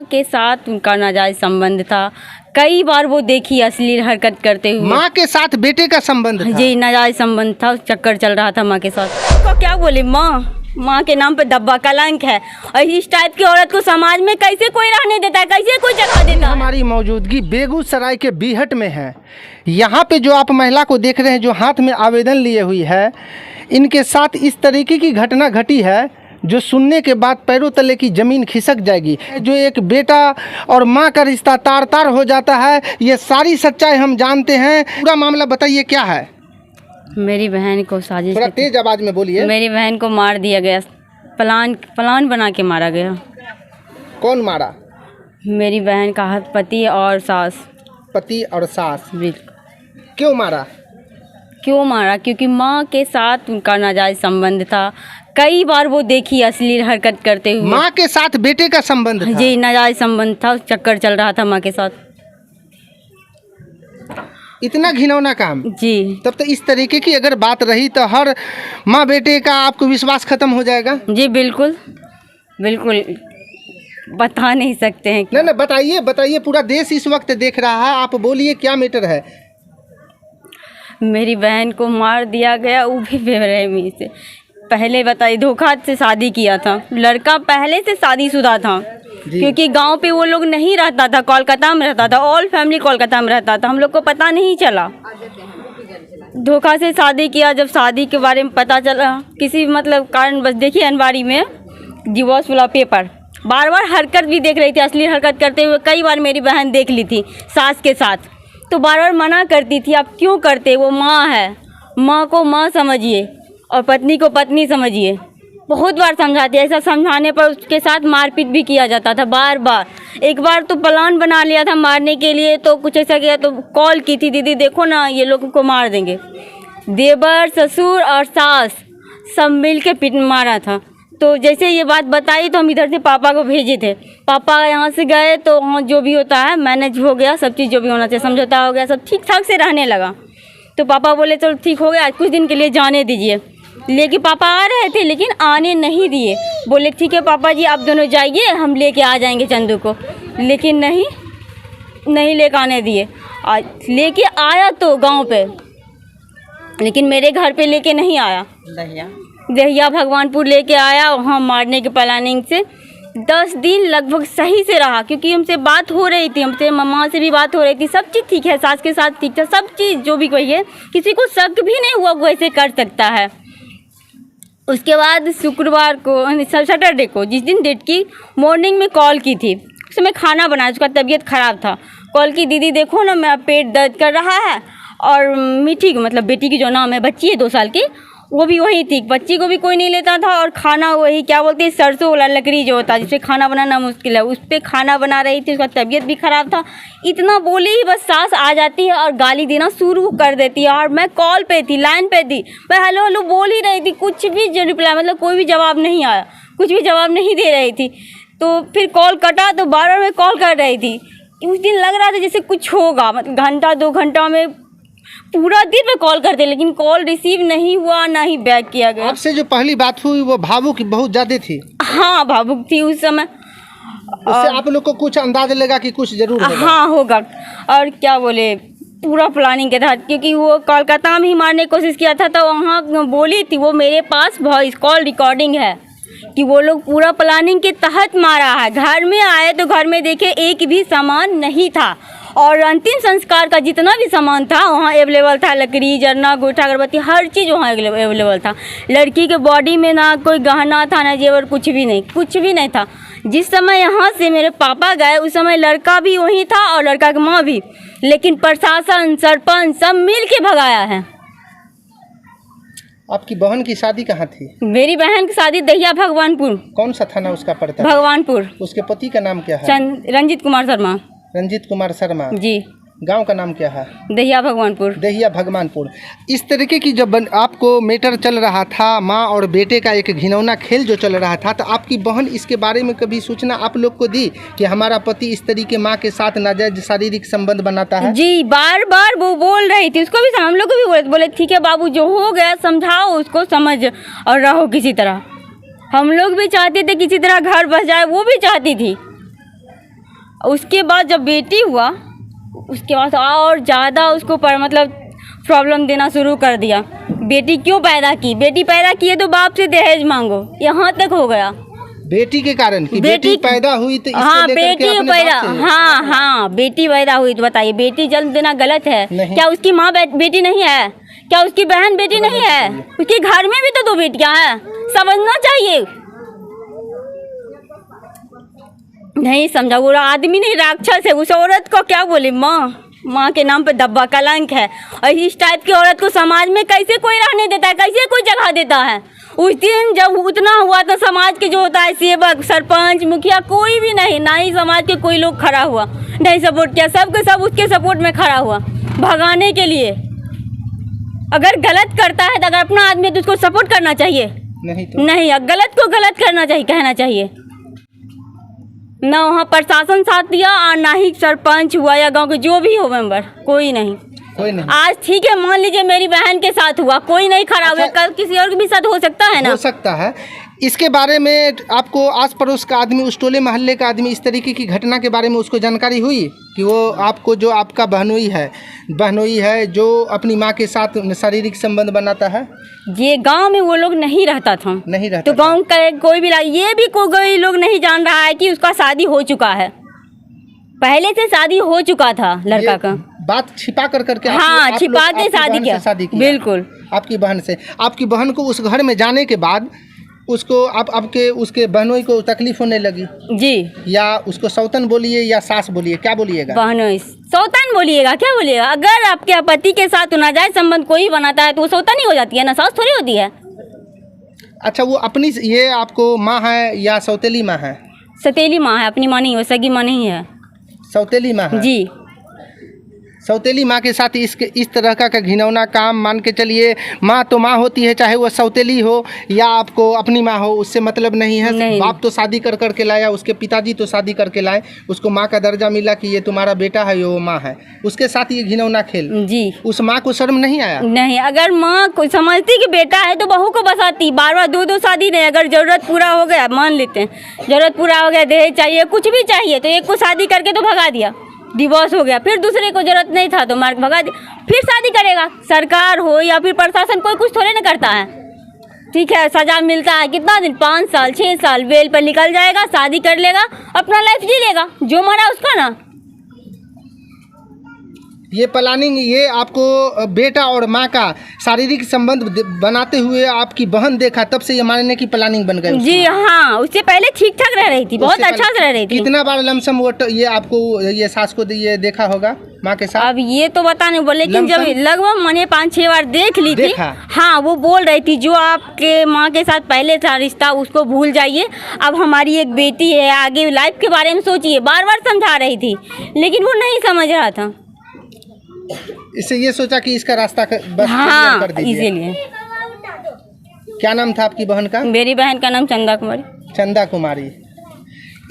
के साथ उनका नाजायज संबंध था। कई बार वो देखी अश्लील हरकत करते हुए। माँ के साथ बेटे का संबंध था? जी, नाजायज संबंध था, चक्कर चल रहा था माँ के साथ। तो क्या बोले, माँ के नाम पे दब्बा कलंक है। और इस टाइप की औरत को समाज में कैसे कोई रहने देता है, कैसे कोई जगह देता है? हमारी मौजूदगी बेगूसराय के बीहट में है। यहाँ पे जो आप महिला को देख रहे हैं जो हाथ में आवेदन लिए हुई है, इनके साथ इस तरीके की घटना घटी है जो सुनने के बाद पैरों तले की ज़मीन खिसक जाएगी। जो एक बेटा और माँ का रिश्ता तार तार हो जाता है, ये सारी सच्चाई हम जानते हैं। पूरा मामला बताइए क्या है? मेरी बहन को साजिश, थोड़ा तेज आवाज में बोलिए। मेरी बहन को मार दिया गया, प्लान बना के मारा गया। कौन मारा? मेरी बहन का हाथ पति और सास। पति और सास? बिल्कुल। क्यों मारा? क्यों मारा? क्योंकि माँ के साथ उनका नाजायज संबंध था। कई बार वो देखी अश्लील हरकत करते हुए। माँ के साथ बेटे का संबंध था? जी, नाजायज संबंध था, चक्कर चल रहा था माँ के साथ। इतना घिनौना काम? जी। तब तो इस तरीके की अगर बात रही तो हर माँ बेटे का आपको विश्वास खत्म हो जाएगा। जी बिल्कुल बिल्कुल, बता नहीं सकते हैं। नहीं बताइए बताइए, पूरा देश इस वक्त देख रहा है, आप बोलिए क्या मैटर है? मेरी बहन को मार दिया गया, वो भी बेरहमी से। पहले बताइए, धोखा से शादी किया था, लड़का पहले से शादीशुदा था। क्योंकि गांव पे वो लोग नहीं रहता था, कोलकाता में रहता था, ऑल फैमिली कोलकाता में रहता था, हम लोग को पता नहीं चला। धोखा से शादी किया। जब शादी के बारे में पता चला किसी मतलब कारण, बस देखिए अनवारी में डिवोर्स वाला पेपर, बार बार हरकत भी देख रही थी, अश्लील हरकत करते हुए कई बार मेरी बहन देख ली थी सास के साथ। तो बार बार मना करती थी, आप क्यों करते, वो माँ है, माँ को माँ समझिए और पत्नी को पत्नी समझिए। बहुत बार समझाती, ऐसा समझाने पर उसके साथ मारपीट भी किया जाता था बार बार। एक बार तो प्लान बना लिया था मारने के लिए, तो कुछ ऐसा किया, तो कॉल की थी, दीदी देखो ना ये लोगों को मार देंगे। देवर, ससुर और सास सब मिल के पीट मारा था। तो जैसे ये बात बताई तो हम इधर से पापा को भेजे थे। पापा यहाँ से गए तो वहाँ जो भी होता है मैनेज हो गया, सब चीज़ जो भी होना चाहिए समझौता हो गया, सब ठीक ठाक से रहने लगा। तो पापा बोले चलो ठीक हो गया, कुछ दिन के लिए जाने दीजिए। लेके पापा आ रहे थे लेकिन आने नहीं दिए। बोले ठीक है पापा जी आप दोनों जाइए, हम लेके आ जाएंगे चंदू को। लेकिन नहीं लेके आने दिए। लेके आया तो गांव पे, लेकिन मेरे घर पे लेके नहीं आया। दहिया भगवानपुर लेके आया, वहाँ मारने के प्लानिंग से 10 दिन लगभग सही से रहा। क्योंकि हमसे बात हो रही थी, हमसे मम्मा से भी बात हो रही थी, सब चीज़ ठीक है, सास के साथ ठीक था, सब चीज़ जो भी कोई है, किसी को शक भी नहीं हुआ वो ऐसे कर सकता है। उसके बाद शुक्रवार को, सैटरडे को, जिस दिन डेट की, मॉर्निंग में कॉल की थी। उस समय खाना बनाया, उसका तबीयत ख़राब था। कॉल की, दीदी देखो ना मेरा पेट दर्द कर रहा है। और मीठी मतलब बेटी की जो नाम है, बच्ची है 2 साल की, वो भी वही थी। बच्ची को भी कोई नहीं लेता था। और खाना वही क्या बोलते हैं, सरसों वाला लकड़ी जो होता है जिससे खाना बनाना मुश्किल है, उस पर खाना बना रही थी। उसका तबीयत भी ख़राब था। इतना बोली ही बस सास आ जाती है और गाली देना शुरू कर देती है। और मैं कॉल पे थी, लाइन पे थी, मैं हेलो हेलो बोल ही रही थी, कुछ भी रिप्लाई मतलब कोई भी जवाब नहीं आया, कुछ भी जवाब नहीं दे रही थी। तो फिर कॉल कटा तो बार-बार मैं कॉल कर रही थी। उस दिन लग रहा था जैसे कुछ होगा, मतलब घंटा 2 घंटा में पूरा दिन में कॉल करते, लेकिन कॉल रिसीव नहीं हुआ, ना ही बैक किया गया। आपसे जो पहली बात हुई वो भावुक बहुत ज़्यादा थी? हाँ भावुक थी उस समय। उससे आप लोग को कुछ अंदाज लगा कि कुछ जरूर होगा? हाँ होगा। और क्या बोले, पूरा प्लानिंग के तहत, क्योंकि वो कोलकाता में ही मारने की कोशिश किया था। तो वहाँ बोली थी, वो मेरे पास वॉइस कॉल रिकॉर्डिंग है कि वो लोग पूरा प्लानिंग के तहत मारा है। घर में आए तो घर में देखे एक भी सामान नहीं था। और अंतिम संस्कार का जितना भी सामान था वहाँ अवेलेबल था, लकड़ी, जरना, गोइठा, अगरबत्ती, हर चीज़ वहाँ अवेलेबल था। लड़की के बॉडी में ना कोई गहना था, ना जेवर, कुछ भी नहीं था। जिस समय यहाँ से मेरे पापा गए उस समय लड़का भी वहीं था और लड़का की माँ भी, लेकिन प्रशासन, सरपंच सब मिल के भगाया है। आपकी बहन की शादी कहाँ थी? मेरी बहन की शादी दहिया भगवानपुर। कौन सा थाना उसका पड़ता है? भगवानपुर। उसके पति का नाम क्या है? रंजीत कुमार शर्मा। रंजीत कुमार शर्मा जी। गांव का नाम क्या है? दहिया भगवानपुर। दहिया भगवानपुर। इस तरीके की जब आपको मैटर चल रहा था, माँ और बेटे का एक घिनौना खेल जो चल रहा था, तो आपकी बहन इसके बारे में कभी सूचना आप लोग को दी कि हमारा पति इस तरीके माँ के साथ नाजायज शारीरिक संबंध बनाता है? जी, बार बार वो बोल रही थी, उसको भी, हम लोग को भी बोले ठीक है बाबू, जो हो गया समझाओ उसको, समझ और रहो किसी तरह। हम लोग भी चाहते थे किसी तरह घर बस जाए, वो भी चाहती थी। उसके बाद जब बेटी हुआ उसके बाद और ज़्यादा उसको पर मतलब प्रॉब्लम देना शुरू कर दिया। बेटी क्यों पैदा की, बेटी पैदा की है तो बाप से दहेज मांगो, यहाँ तक हो गया। बेटी के कारण कि बेटी पैदा हुई तो हाँ बेटी पैदा, हाँ बेटी पैदा हुई तो बताइए, बेटी जन्म देना गलत है क्या? उसकी माँ बेटी नहीं है क्या? उसकी बहन बेटी नहीं है? उसके घर में भी तो 2 बेटियां हैं, समझना चाहिए। नहीं समझा, वो आदमी नहीं राक्षस है, उस औरत को क्या बोले, माँ के नाम पे दब्बा कलंक है। और इस टाइप की औरत को समाज में कैसे कोई रहने देता है, कैसे कोई जगह देता है? उस दिन जब उतना हुआ तो समाज के जो होता है सेवक, सरपंच, मुखिया, कोई भी नहीं, ना ही समाज के कोई लोग खड़ा हुआ, नहीं सपोर्ट किया, सबके सब उसके सपोर्ट में खड़ा हुआ भगाने के लिए। अगर गलत करता है तो अगर अपना आदमी तो उसको सपोर्ट करना चाहिए, नहीं गलत को गलत करना चाहिए, कहना चाहिए। ना वहाँ प्रशासन साथ दिया और ना ही सरपंच हुआ या गांव के जो भी हो मेंबर, कोई नहीं। आज ठीक है, मान लीजिए मेरी बहन के साथ हुआ, कोई नहीं खड़ा हुआ, कल किसी और के भी साथ हो सकता है ना, हो सकता है। इसके बारे में आपको आस पड़ोस का आदमी, उस टोले मोहल्ले का आदमी, इस तरीके की घटना के बारे में उसको जानकारी हुई कि वो आपको जो आपका बहनोई है जो अपनी माँ के साथ शारीरिक संबंध बनाता है? ये गांव में वो लोग नहीं रहता था, तो गांव का कोई भी ये भी कोई लोग नहीं जान रहा है कि उसका शादी हो चुका है, पहले से शादी हो चुका था लड़का का। बात छिपा करके हाँ, छिपा के शादी किया। बिल्कुल, आपकी बहन से। आपकी बहन को उस घर में जाने के बाद उसको आपके उसके बहनोई को तकलीफ होने लगी जी, या उसको सौतन बोलिए या सास बोलिए, क्या बोलिएगा? बहनोई सौतन बोलिएगा, क्या बोलिएगा? अगर आपके पति के साथ नाजायज संबंध कोई बनाता है तो वो सौतन ही हो जाती है ना, सास थोड़ी होती है। अच्छा, वो अपनी ये आपको माँ है या सौतेली माँ है? सौतेली माँ है, अपनी माँ नहीं है, सगी माँ नहीं है, सौतेली माँ है जी। सौतेली माँ के साथ इस तरह का घिनौना काम, मान के चलिए माँ तो माँ होती है, चाहे वो सौतेली हो या आपको अपनी माँ हो, उससे मतलब नहीं है। नहीं। बाप तो शादी कर लाया, उसके पिताजी तो शादी करके लाए, उसको माँ का दर्जा मिला कि ये तुम्हारा बेटा है, ये वो माँ है, उसके साथ ये घिनौना खेल जी। उस माँ को शर्म नहीं आया? नहीं, अगर माँ को समझती कि बेटा है तो बहू को बसाती, बार 2 शादी नहीं। अगर ज़रूरत पूरा हो गया, मान लेते हैं ज़रूरत पूरा हो गया, दहेज चाहिए, कुछ भी चाहिए, तो एक को शादी करके तो भगा दिया, डिवोर्स हो गया, फिर दूसरे को जरूरत नहीं था तो मार भगा दिया, फिर शादी करेगा। सरकार हो या फिर प्रशासन, कोई कुछ थोड़े ना करता है। ठीक है, सजा मिलता है कितना दिन, 5 साल 6 साल, बेल पर निकल जाएगा, शादी कर लेगा, अपना लाइफ जी लेगा, जो मरा उसका ना। ये प्लानिंग, ये आपको बेटा और माँ का शारीरिक संबंध बनाते हुए आपकी बहन देखा, तब से ये मानने की प्लानिंग बन गई? जी हाँ, उससे पहले ठीक ठाक रह रही थी, बहुत अच्छा से रह रही थी। कितना बार लमसम वो ये आपको ये सास को ये देखा होगा माँ के साथ? अब ये तो बता नहीं बोले, लेकिन जब लगभग मैंने 5-6 बार देख ली थी। हाँ, वो बोल रही थी जो आपके माँ के साथ पहले था रिश्ता उसको भूल जाइए, अब हमारी एक बेटी है, आगे लाइफ के बारे में सोचिए, बार समझा रही थी, लेकिन वो नहीं समझ रहा था। इससे ये सोचा कि इसका रास्ता बस हाँ, कर दीजिए, इसीलिए। क्या नाम था आपकी बहन का? मेरी बहन का नाम चंदा कुमारी।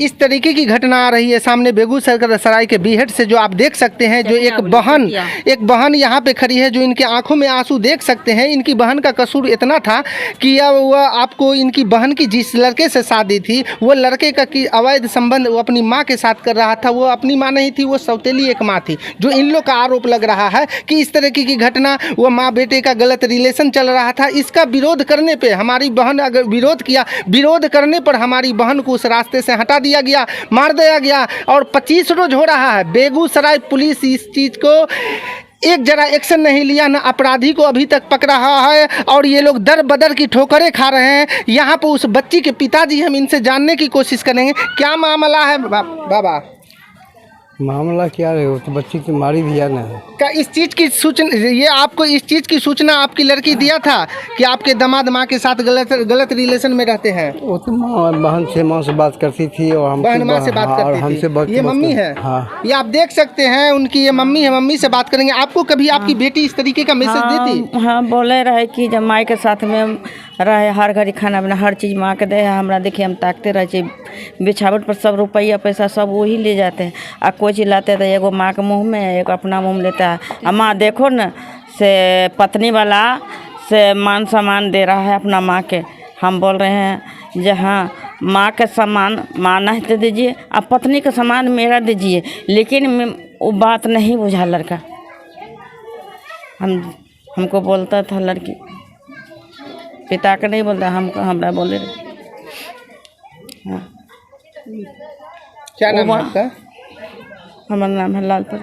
इस तरीके की घटना आ रही है सामने बेगूसराय के बीहट से, जो आप देख सकते हैं, जो एक बहन यहाँ पे खड़ी है, जो इनके आंखों में आंसू देख सकते हैं। इनकी बहन का कसूर इतना था कि वह आपको इनकी बहन की जिस लड़के से शादी थी, वो लड़के का की अवैध संबंध वो अपनी माँ के साथ कर रहा था। वो अपनी माँ नहीं थी, वो सौतेली एक माँ थी, जो इन लोग का आरोप लग रहा है कि इस तरीके की घटना, वो माँ बेटे का गलत रिलेशन चल रहा था। इसका विरोध करने पर हमारी बहन अगर विरोध करने पर हमारी बहन को उस रास्ते से हटा दिया गया, मार दिया गया, और 25 रोज हो रहा है। बेगूसराय पुलिस इस चीज को एक जरा एक्शन नहीं लिया, ना अपराधी को अभी तक पकड़ा है, और ये लोग दर बदर की ठोकरें खा रहे हैं। यहाँ पर उस बच्ची के पिताजी, हम इनसे जानने की कोशिश करेंगे क्या मामला है। बाबा, मामला क्या है? वो तो बच्ची की मारी दिया ना क्या इस चीज़ की सूचना, ये आपको इस चीज़ की सूचना आपकी लड़की दिया था कि आपके दामाद माँ के साथ गलत रिलेशन में रहते हैं? वो तो माँ से बात करती थी, और हम बहन माँ से बात करती थी। ये मम्मी है? हाँ, ये आप देख सकते हैं, उनकी ये मम्मी है। मम्मी से बात करेंगे। आपको कभी आपकी बेटी इस तरीके का मैसेज देती? हाँ, बोले रहे कि जब माँ के साथ में रहे, हर घड़ी खाना बना, हर चीज़ माँ के दे, हमरा देखिए हम ताकते रहे, बिछावट पर सब रुपया पैसा सब वही ले जाते हैं, आ कोई चीज़ लाते तो एगो माँ के मुँह में, एक अपना मुँह में लेता है। माँ देखो न से पत्नी वाला से मान सम्मान दे रहा है अपना माँ के। हम बोल रहे हैं जहाँ माँ का सामान माँ नहीं तो दीजिए, अब पत्नी का सामान मेरा दीजिए, लेकिन वो बात नहीं बुझा लड़का। हमको बोलता था लड़की, पिता का नहीं बोलता, हमको हमरा बोले रहे। हाँ। क्या नाम है आपका? हमारा नाम है लालपुर।